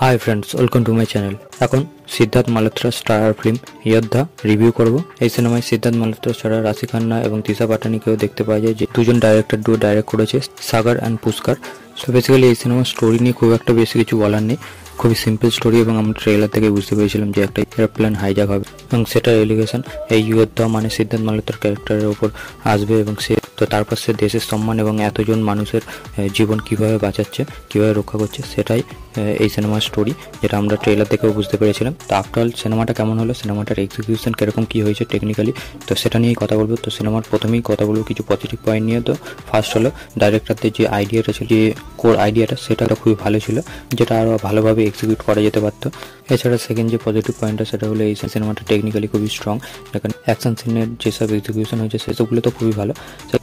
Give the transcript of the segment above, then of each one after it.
Hi friends, welcome to my channel. এখন Siddharth Malhotra star film যোদ্ধা review করব। এই সিনেমায় সিদ্ধার্থ মালহোত্রা ছাড়া রাশি খান্না এবং তিশা পাটানিকেও দেখতে পাওয়া যায়, যে দুজন ডাইরেক্টর ডাইরেক্ট করেছে, সাগর অ্যান্ড পুষ্কার। সো বেসিক্যালি এই সিনেমার স্টোরি নিয়ে খুব একটা বেশি কিছু বলার নেই, খুবই সিম্পল স্টোরি, এবং আমরা ট্রেলার থেকে বুঝতে পেরেছিলাম যে একটা এরোপ্লেন হাইজ্যাক হবে এবং সেটার এলিগেশন এই যোদ্ধা মানে সিদ্ধার্থ মালহোত্রার ক্যারেক্টারের ওপর আসবে, এবং সে তো তারপর সে দেশের সম্মান এবং এতজন মানুষের জীবন কিভাবে বাঁচাচ্ছে, কিভাবে রক্ষা করছে, সেটাই এই সিনেমার স্টোরি, যেটা আমরা ট্রেলার থেকেও বুঝতে পেরেছিলাম। তো আফটারঅল সিনেমাটা কেমন হলো, সিনেমাটার এক্সিকিউশন কিরকম কী হয়েছে টেকনিক্যালি, তো সেটা নিয়েই কথা বলবো। তো সিনেমার প্রথমেই কথা বলবো কিছু পজিটিভ পয়েন্ট নিয়ে। তো ফার্স্ট হলো ডাইরেক্টরদের যে আইডিয়াটা ছিল, যে কোর আইডিয়াটা, সেটা খুবই ভালো ছিল, যেটা আরও ভালোভাবে এক্সিকিউট করা যেতে পারতো। এছাড়া সেকেন্ড যে পজিটিভ পয়েন্টটা, সেটা হলো এই সিনেমাটা টেকনিক্যালি খুবই স্ট্রং। এখানে অ্যাকশন সিনের যেসব এক্সিকিউশন হয়েছে সেসবগুলো তো খুবই ভালো,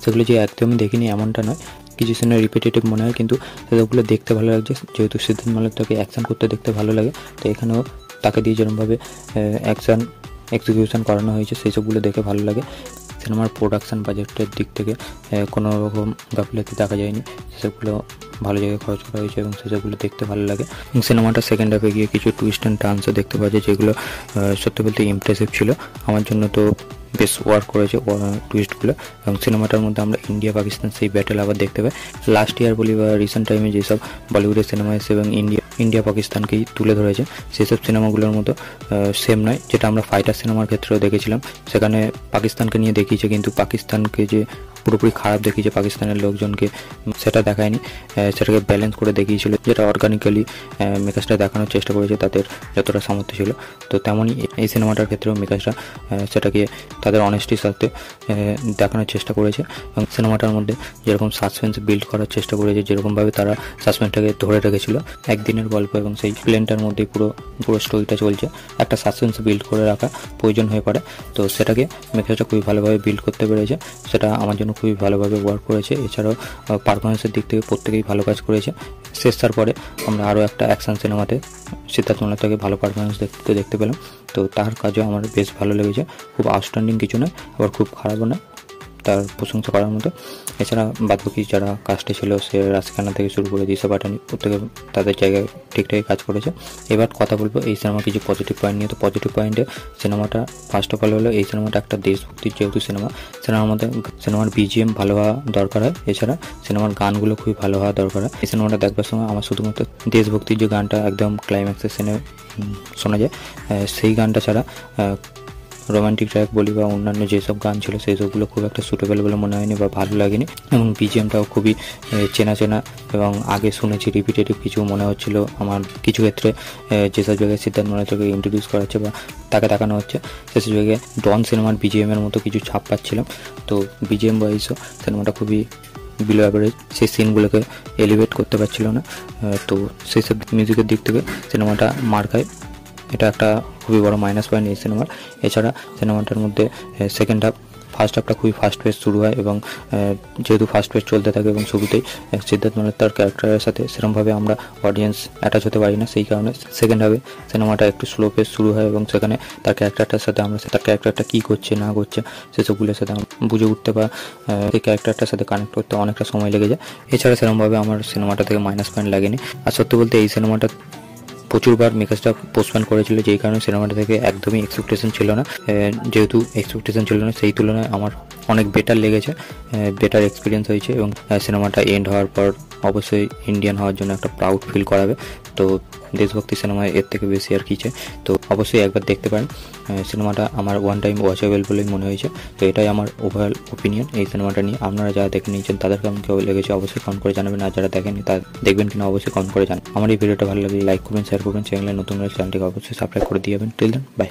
সেগুলো যে একদমই দেখিনি এমনটা নয়, কিছু সিনে রিপিটেটিভ মনে হয়, কিন্তু সেগুলো দেখতে ভালো লাগছে, যেহেতু সিদ্ধার্থ মালহোত্রাকে অ্যাকশন করতে দেখতে ভালো লাগে। তো এখানেও তাকে দিয়ে যেরকমভাবে অ্যাকশন এক্সিকিউশন করানো হয়েছে সেই সবগুলো দেখে ভালো লাগে। সিনেমার প্রোডাকশন বাজেটের দিক থেকে কোনো রকম গাফিলতি দেখা যায়নি, সেসবগুলো ভালো জায়গায় খরচ করা হয়েছে এবং সেসবগুলো দেখতে ভালো লাগে। এবং সিনেমাটা সেকেন্ড হাফে গিয়ে কিছু টুইস্ট অ্যান্ড টার্নসও দেখতে পাওয়া যায়, যেগুলো সত্যি বলতে ইমপ্রেসিভ ছিল আমার জন্য। তো বেশ ওয়ার্ক করেছে টুইস্টগুলো, এবং সিনেমাটার মধ্যে আমরা ইন্ডিয়া পাকিস্তান সেই ব্যাটেল আবার দেখতে পাই। লাস্ট ইয়ার বলি বা রিসেন্ট টাইমে যেসব বলিউডের সিনেমা এসে এবং ইন্ডিয়া পাকিস্তানকেই তুলে ধরেছে, সেসব সিনেমাগুলোর মতো সেম নয়, যেটা আমরা ফাইটার সিনেমার ক্ষেত্রেও দেখেছিলাম। সেখানে পাকিস্তানকে নিয়ে দেখিয়েছে, কিন্তু পাকিস্তানকে যে পুরোপুরি খারাপ দেখিয়েছে পাকিস্তানের লোকজনকে, সেটা দেখায়নি, সেটাকে ব্যালেন্স করে দেখিয়েছিল, যেটা অর্গানিক্যালি মেকার্সটা দেখানোর চেষ্টা করেছে তাদের যতটা সামর্থ্য ছিল। তো তেমনই এই সিনেমাটার ক্ষেত্রেও মেকার্সরা সেটাকে তাদের অনেস্টির সাথে দেখানোর চেষ্টা করেছে, এবং সিনেমাটার মধ্যে যেরকম সাসপেন্স বিল্ড করার চেষ্টা করেছে, যেরকমভাবে তারা সাসপেন্সটাকে ধরে রেখেছিল, একদিনের গল্প এবং সেই প্লেনটার মধ্যেই পুরো স্টোরিটা চলছে, একটা সাসপেন্স বিল্ড করে রাখা প্রয়োজন হয়ে পড়ে। তো সেটাকে মেকার্সরা খুবই ভালোভাবে বিল্ড করতে পেরেছে, সেটা আমার জন্য খুবই ভালোভাবে ওয়ার্ক করেছে। এছাড়াও পারফরমেন্সের দিক থেকে প্রত্যেকেই ভালো কাজ করেছে। শেষটার পরে আমরা আরও একটা অ্যাকশন সিনেমাতে সিদ্ধার্থ মালহোত্রাকে ভালো পারফরমেন্স দেখতে পেলাম, তো তার কাজও আমার বেশ ভালো লেগেছে। খুব আউটস্ট্যান্ডিং কিছু নয়, আবার খুব খারাপও নয়, তার প্রশংসা করার মতো। এছাড়া বাদবাকি যারা কাস্টে ছিল, সে রাশি খান্না থেকে শুরু করে তিশা পাটানি, প্রত্যেকে তাদের জায়গায় ঠিকঠাকই কাজ করেছে। এবার কথা বলবো এই সিনেমার কিছু পজিটিভ পয়েন্ট নিয়ে। তো পজিটিভ পয়েন্টে সিনেমাটা ফার্স্ট অফ অল হলো, এই সিনেমাটা একটা দেশভক্তির যেহেতু সিনেমার মধ্যে সিনেমার বিজিএম ভালো হওয়া দরকার হয়, এছাড়া সিনেমার গানগুলো খুবই ভালো হওয়া দরকার হয়। এই সিনেমাটা দেখবার সময় আমার শুধুমাত্র দেশভক্তির যে গানটা একদম ক্লাইম্যাক্সের সিনে শোনা যায়, সেই গানটা ছাড়া রোমান্টিক ট্র্যাক বলি বা অন্যান্য যেসব গান ছিল সেই সবগুলো খুব একটা সুটেবল বলে মনে হয়নি বা ভালো লাগেনি, এবং বিজিএমটাও খুবই চেনা এবং আগে শুনেছি রিপিটেটিভ কিছু মনে হচ্ছিল আমার কিছু ক্ষেত্রে। যেসব জায়গায় সিদ্ধার্থ মালহোত্রাকে ইন্ট্রোডিউস করা হচ্ছে বা তাকে দেখানো হচ্ছে, সেসব জায়গায় ডন সিনেমার বিজিএমের মতো কিছু ছাপ পাচ্ছিলাম। তো বিজিএম ওয়াইজও সিনেমাটা খুবই বিলো অ্যাভারেজ, সেই সিনগুলোকে এলিভেট করতে পারছিল না। তো সেই সব মিউজিকের দিক থেকে সিনেমাটা মার খায়, এটা একটা খুবই বড় মাইনাস পয়েন্ট এই সিনেমার। এছাড়া সিনেমাটার মধ্যে সেকেন্ড হাফ, ফার্স্ট হাফটা খুবই ফাস্ট পেজ শুরু হয়, এবং যেহেতু ফাস্ট পেজ চলতে থাকে এবং শুরুতেই সিদ্ধার্থ মালহোত্রার ক্যারেক্টারের সাথে সেরকমভাবে আমরা অডিয়েন্স অ্যাটাচ হতে পারি না, সেই কারণে সেকেন্ড হাফে সিনেমাটা একটু স্লো পেজ শুরু হয়, এবং সেখানে তার ক্যারেক্টারটার সাথে আমরা তার ক্যারেক্টারটা কী করছে না করছে সেসবগুলোর সাথে বুঝে উঠতে বা সেই ক্যারেক্টারটার সাথে কানেক্ট করতে অনেকটা সময় লেগে যায়। এছাড়া সেরকমভাবে আমার সিনেমাটা থেকে মাইনাস পয়েন্ট লাগেনি। আর সত্যি বলতে এই সিনেমাটা প্রচুরবার মেকার্সটা পোস্টপোন করেছিল, যেই কারণে সিনেমাটা থেকে একদমই এক্সপেকটেশন ছিল না। যেহেতু এক্সপেকটেশন ছিল না, সেই তুলনায় আমার অনেক বেটার লেগেছে, বেটার এক্সপিরিয়েন্স হয়েছে, এবং সিনেমাটা এন্ড হওয়ার পর অবশ্যই ইন্ডিয়ান হওয়ার জন্য একটা প্রাউড ফিল করাবে। তো দেশভক্তি সিনেমায় এর থেকে বেশি আর কিছু, তো অবশ্যই একবার দেখতে পারেন। সিনেমাটা আমার ওয়ান টাইম ওয়াচেবল বলেই মনে হয়েছে। তো এটাই আমার ওভারঅল ওপিনিয়ন এই সিনেমাটা নিয়ে। আপনারা যারা দেখে নিয়েছেন তাদের কেমন কেউ লেগেছে অবশ্যই কমেন্ট করে জানাবেন, আর যারা দেখেনি তা দেখবেন কিনা অবশ্যই কমেন্ট করে জানাবেন। আমার এই ভিডিওটা ভালো লাগলে লাইক করবেন, শেয়ার করবেন, চ্যানেলে নতুন হলে চ্যানেলটিকে অবশ্যই সাবস্ক্রাইব করে দিয়ে যাবেন। Till then, by.